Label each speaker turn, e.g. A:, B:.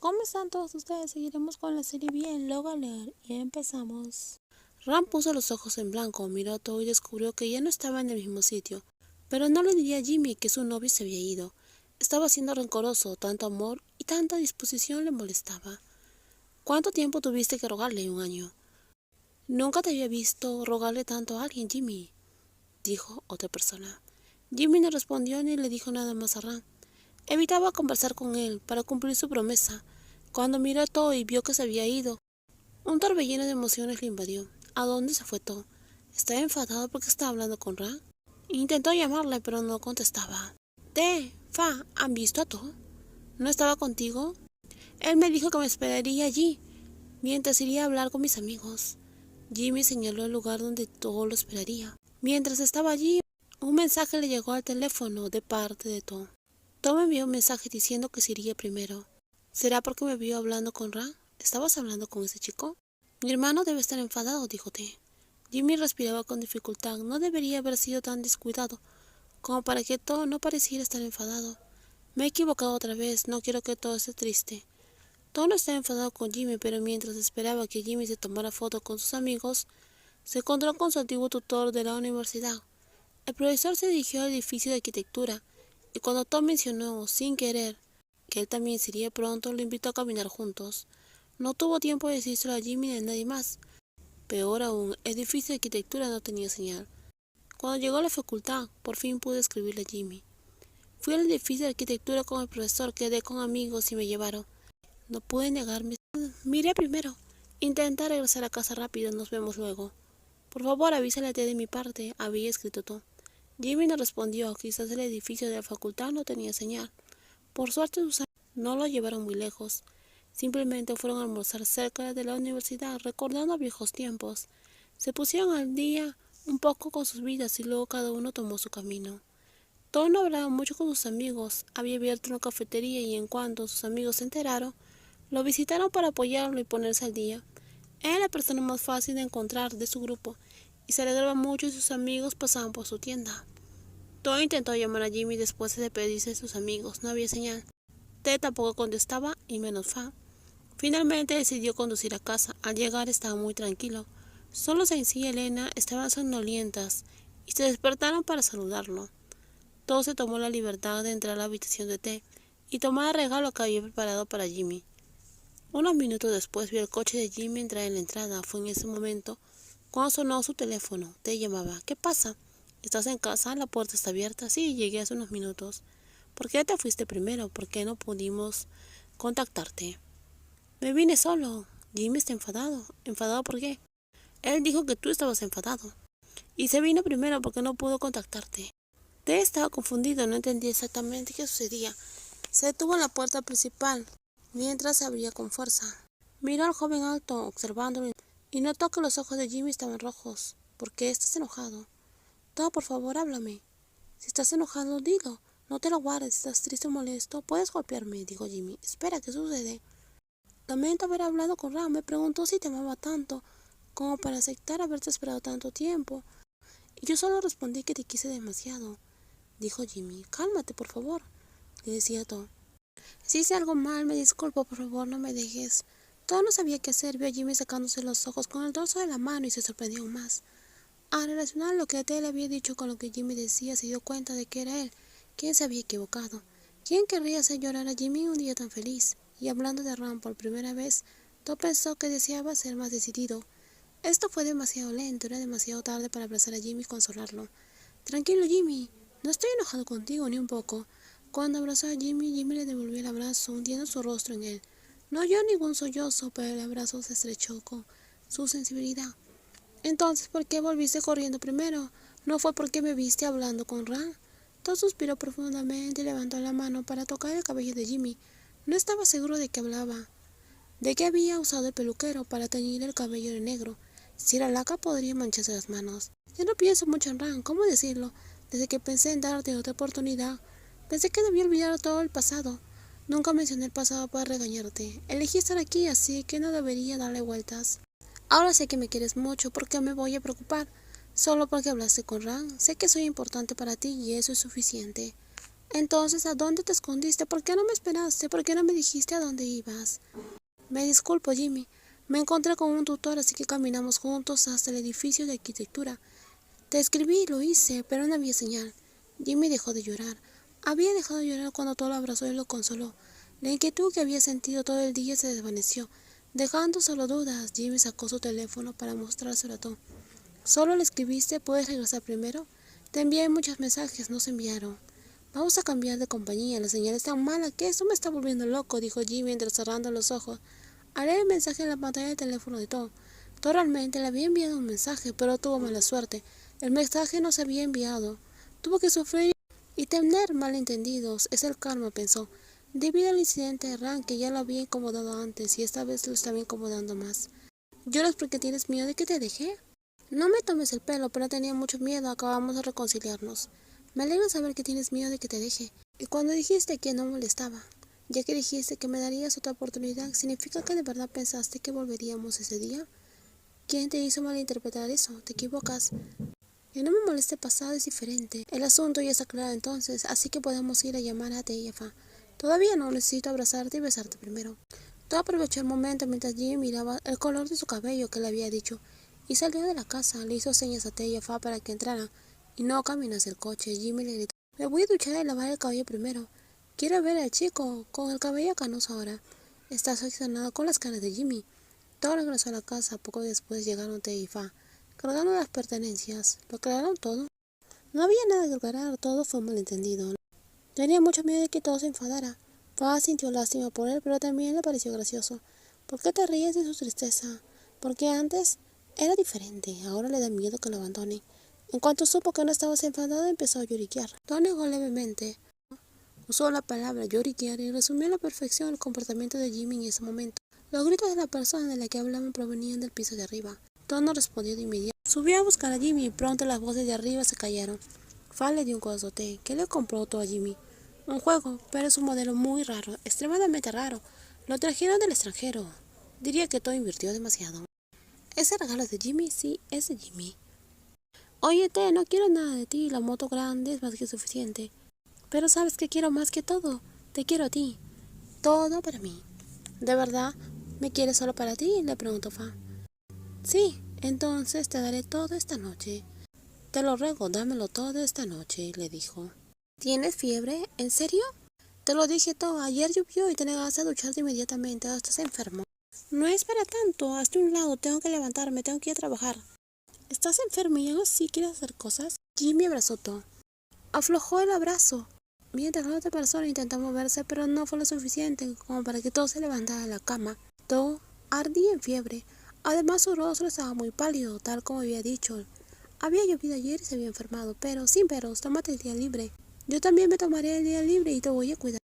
A: ¿Cómo están todos ustedes? Seguiremos con la serie bien loca leer y empezamos. Ram puso los ojos en blanco, miró a todo y descubrió que ya no estaba en el mismo sitio. Pero no le diría a Jimmy que su novio se había ido. Estaba siendo rencoroso, tanto amor y tanta disposición le molestaba. ¿Cuánto tiempo tuviste que rogarle? 1 año. Nunca te había visto rogarle tanto a alguien, Jimmy, dijo otra persona. Jimmy no respondió ni le dijo nada más a Ram. Evitaba conversar con él para cumplir su promesa. Cuando miró a To y vio que se había ido, un torbellino de emociones le invadió. ¿A dónde se fue To? ¿Estaba enfadado porque estaba hablando con Ra? Intentó llamarle, pero no contestaba. Fa, ¿han visto a To? ¿No estaba contigo? Él me dijo que me esperaría allí, mientras iría a hablar con mis amigos. Jimmy señaló el lugar donde To lo esperaría. Mientras estaba allí, un mensaje le llegó al teléfono de parte de To. To me envió un mensaje diciendo que se iría primero. ¿Será porque me vio hablando con Ra? ¿Estabas hablando con ese chico? Mi hermano debe estar enfadado, dijo T. Jimmy respiraba con dificultad. No debería haber sido tan descuidado como para que To no pareciera estar enfadado. Me he equivocado otra vez. No quiero que To esté triste. To no estaba enfadado con Jimmy, pero mientras esperaba que Jimmy se tomara foto con sus amigos, se encontró con su antiguo tutor de la universidad. El profesor se dirigió al edificio de arquitectura y cuando Tom mencionó, sin querer, que él también se iría pronto, lo invitó a caminar juntos. No tuvo tiempo de decírselo a Jimmy ni a nadie más. Peor aún, el edificio de arquitectura no tenía señal. Cuando llegó a la facultad, por fin pude escribirle a Jimmy. Fui al edificio de arquitectura con el profesor, quedé con amigos y me llevaron. No pude negarme. Miré primero. Intenta regresar a casa rápido, nos vemos luego. Por favor, avísale a T de mi parte, había escrito Tom. Jimmy no respondió, quizás el edificio de la facultad no tenía señal. Por suerte sus amigos no lo llevaron muy lejos. Simplemente fueron a almorzar cerca de la universidad, recordando viejos tiempos. Se pusieron al día un poco con sus vidas y luego cada uno tomó su camino. Tom no hablaba mucho con sus amigos, había abierto una cafetería y en cuanto sus amigos se enteraron, lo visitaron para apoyarlo y ponerse al día. Era la persona más fácil de encontrar de su grupo y se alegraba mucho y sus amigos pasaban por su tienda. Tom intentó llamar a Jimmy después de despedirse de sus amigos, no había señal. Ted tampoco contestaba y menos Fa. Finalmente decidió conducir a casa. Al llegar estaba muy tranquilo. Solo Sainz y Elena estaban somnolientas y se despertaron para saludarlo. Todo se tomó la libertad de entrar a la habitación de Ted y tomar el regalo que había preparado para Jimmy. Unos minutos después vio el coche de Jimmy entrar en la entrada. Fue en ese momento cuando sonó su teléfono. Ted llamaba. ¿Qué pasa? ¿Estás en casa? La puerta está abierta. Sí, llegué hace unos minutos. ¿Por qué te fuiste primero? ¿Por qué no pudimos contactarte? Me vine solo. Jimmy está enfadado. ¿Enfadado por qué? Él dijo que tú estabas enfadado. Y se vino primero porque no pudo contactarte. Ted estaba confundido, no entendía exactamente qué sucedía. Se detuvo en la puerta principal, mientras se abría con fuerza. Miró al joven alto, observándolo, y notó que los ojos de Jimmy estaban rojos. ¿Por qué estás enojado? Todo, por favor, háblame. Si estás enojado, dilo. No te lo guardes. Si estás triste o molesto, puedes golpearme, dijo Jimmy. Espera, ¿qué sucede? Lamento haber hablado con Ram. Me preguntó si te amaba tanto como para aceptar haberte esperado tanto tiempo. Y yo solo respondí que te quise demasiado, dijo Jimmy. Cálmate, por favor, le decía Tom. Si hice algo mal, me disculpo, por favor, no me dejes. Tom no sabía qué hacer. Vio a Jimmy sacándose los ojos con el dorso de la mano y se sorprendió aún más. Al relacionar lo que Ted le había dicho con lo que Jimmy decía, se dio cuenta de que era él quien se había equivocado. ¿Quién querría hacer llorar a Jimmy un día tan feliz? Y hablando de Ram por primera vez, Tom pensó que deseaba ser más decidido. Esto fue demasiado lento, era demasiado tarde para abrazar a Jimmy y consolarlo. Tranquilo, Jimmy, no estoy enojado contigo ni un poco. Cuando abrazó a Jimmy, Jimmy le devolvió el abrazo, hundiendo su rostro en él. No oyó ningún sollozo, pero el abrazo se estrechó con su sensibilidad. Entonces, ¿por qué volviste corriendo primero? ¿No fue porque me viste hablando con Ram? Tom suspiró profundamente y levantó la mano para tocar el cabello de Jimmy. No estaba seguro de qué hablaba. ¿De qué había usado el peluquero para teñir el cabello de negro? Si era laca podría mancharse las manos. Ya no pienso mucho en Ram, ¿cómo decirlo? Desde que pensé en darte otra oportunidad, pensé que debía olvidar todo el pasado. Nunca mencioné el pasado para regañarte. Elegí estar aquí, así que no debería darle vueltas. Ahora sé que me quieres mucho, ¿por qué me voy a preocupar? Solo porque hablaste con Ram. Sé que soy importante para ti y eso es suficiente. Entonces, ¿a dónde te escondiste? ¿Por qué no me esperaste? ¿Por qué no me dijiste a dónde ibas? Me disculpo, Jimmy. Me encontré con un tutor, así que caminamos juntos hasta el edificio de arquitectura. Te escribí y lo hice, pero no había señal. Jimmy dejó de llorar. Había dejado de llorar cuando todo lo abrazó y lo consoló. La inquietud que había sentido todo el día se desvaneció. Dejando solo dudas, Jimmy sacó su teléfono para mostrárselo a Tom. ¿Solo le escribiste? ¿Puedes regresar primero? Te envié muchos mensajes, no se enviaron. Vamos a cambiar de compañía, la señal es tan mala que esto me está volviendo loco, dijo Jimmy mientras cerrando los ojos. Haré el mensaje en la pantalla del teléfono de Tom. Tom realmente le había enviado un mensaje, pero tuvo mala suerte. El mensaje no se había enviado. Tuvo que sufrir y tener malentendidos. Es el karma, pensó. Debido al incidente de Ran, que ya lo había incomodado antes y esta vez lo estaba incomodando más. ¿Lloras porque tienes miedo de que te deje? No me tomes el pelo, pero tenía mucho miedo. Acabamos de reconciliarnos. Me alegra saber que tienes miedo de que te deje. Y cuando dijiste que no molestaba, ya que dijiste que me darías otra oportunidad, ¿significa que de verdad pensaste que volveríamos ese día? ¿Quién te hizo malinterpretar eso? Te equivocas. Que no me moleste pasado es diferente. El asunto ya está claro entonces, así que podemos ir a llamar a Teiafa. Todavía no, necesito abrazarte y besarte primero. Todo aprovechó el momento mientras Jimmy miraba el color de su cabello que le había dicho, y salió de la casa. Le hizo señas a Teiafa para que entrara, y no caminó hacia el coche. Jimmy le gritó, me voy a duchar y lavar el cabello primero. Quiero ver al chico con el cabello canoso ahora. Está obsesionado con las caras de Jimmy. Todo regresó a la casa. Poco después llegaron Teiafa, cargando las pertenencias. ¿Lo cargaron todo? No había nada que cargar, todo fue un malentendido. Tenía mucho miedo de que todo se enfadara. Fa sintió lástima por él, pero también le pareció gracioso. ¿Por qué te ríes de su tristeza? Porque antes era diferente, ahora le da miedo que lo abandone. En cuanto supo que no estabas enfadado, empezó a lloriquear. Tom negó levemente. Usó la palabra lloriquear y resumió a la perfección el comportamiento de Jimmy en ese momento. Los gritos de la persona de la que hablaban provenían del piso de arriba. Tom no respondió de inmediato. Subió a buscar a Jimmy y pronto las voces de arriba se callaron. Fa le dio un codazote. ¿Qué le compró todo a Jimmy? Un juego, pero es un modelo muy raro, extremadamente raro. Lo trajeron del extranjero. Diría que todo invirtió demasiado. ¿Ese regalo es de Jimmy? Sí, es de Jimmy. Óyete, no quiero nada de ti, la moto grande es más que suficiente. Pero sabes que quiero más que todo. Te quiero a ti. Todo para mí. ¿De verdad? ¿Me quieres solo para ti? Le preguntó Fa. Sí, entonces te daré todo esta noche. Te lo ruego, dámelo todo esta noche, le dijo. ¿Tienes fiebre? ¿En serio? Te lo dije todo. Ayer llovió y te negaste a ducharte inmediatamente. Ahora estás enfermo. No es para tanto. Hazte un lado. Tengo que levantarme. Tengo que ir a trabajar. ¿Estás enfermo y aún así quieres hacer cosas? Jimmy abrazó todo. Aflojó el abrazo, mientras la otra persona intentó moverse, pero no fue lo suficiente como para que todo se levantara de la cama. Todo ardía en fiebre. Además, su rostro estaba muy pálido, tal como había dicho. Había llovido ayer y se había enfermado, pero sin peros, tómate el día libre. Yo también me tomaré el día libre y te voy a cuidar.